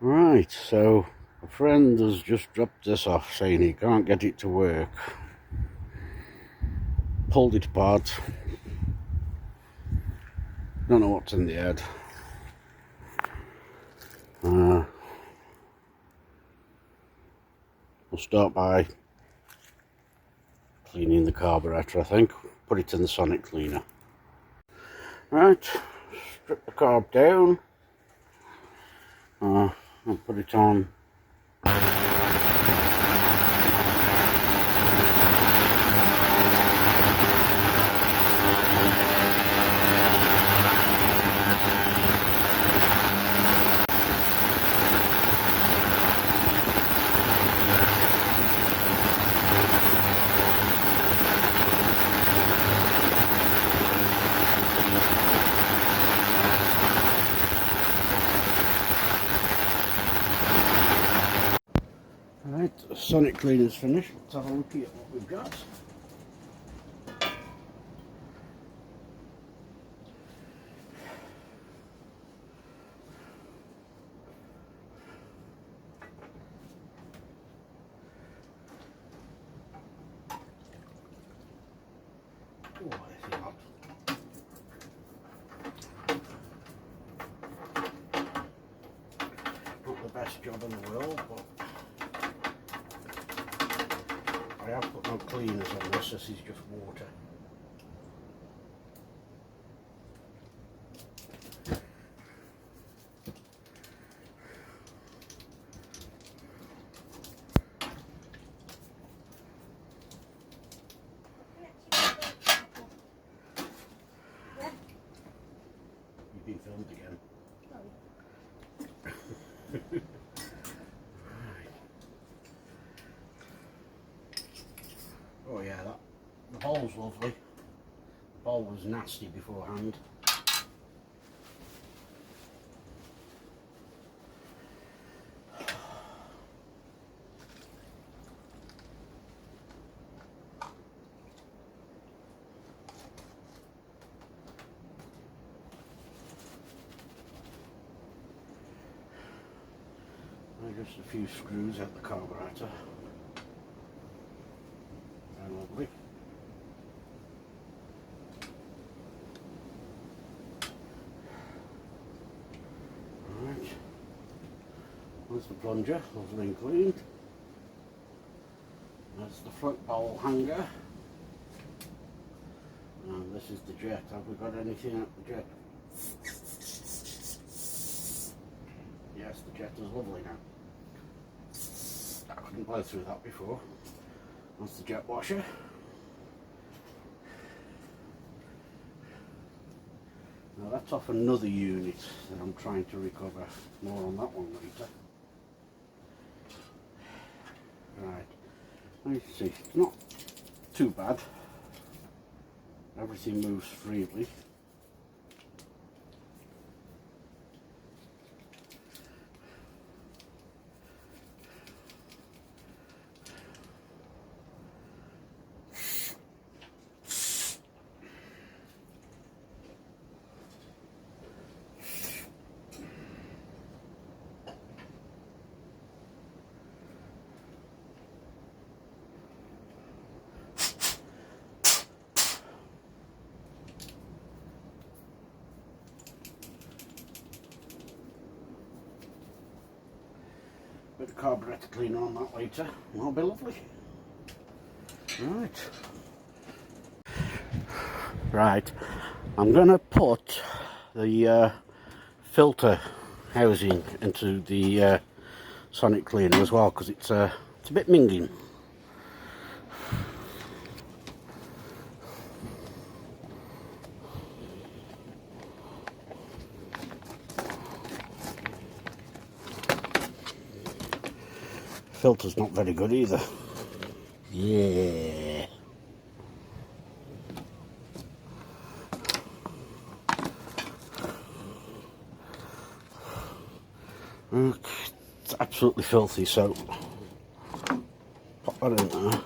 Right, so a friend has just dropped this off saying he can't get it to work. Pulled it apart. Don't know what's in the head. We'll start by cleaning the carburetor, I think. Put it in the sonic cleaner. Right, strip the carb down. I'll put it on. Right, the sonic cleaner's finished. Let's have a look at what we've got. Oh, I see hot. Not the best job in the world, but I have put no cleaners on this. This is just water. You've been filmed again. Oh yeah, the bowl's lovely. The bowl was nasty beforehand. Just a few screws at the carburetor. They're lovely. Alright. There's the plunger, lovely and clean. That's the front bowl hanger. And this is the jet. Have we got anything at the jet? Yes, the jet is lovely now. I couldn't blow through that before. That's the jet washer. Now that's off another unit that I'm trying to recover. More on that one later. Right, let's see. It's not too bad. Everything moves freely. Bit of carburetor cleaner on that later, that'll be lovely. Right, I'm going to put the filter housing into the sonic cleaner as well, because it's a bit minging. Filter's not very good either. Yeah. It's absolutely filthy, so pop that in there.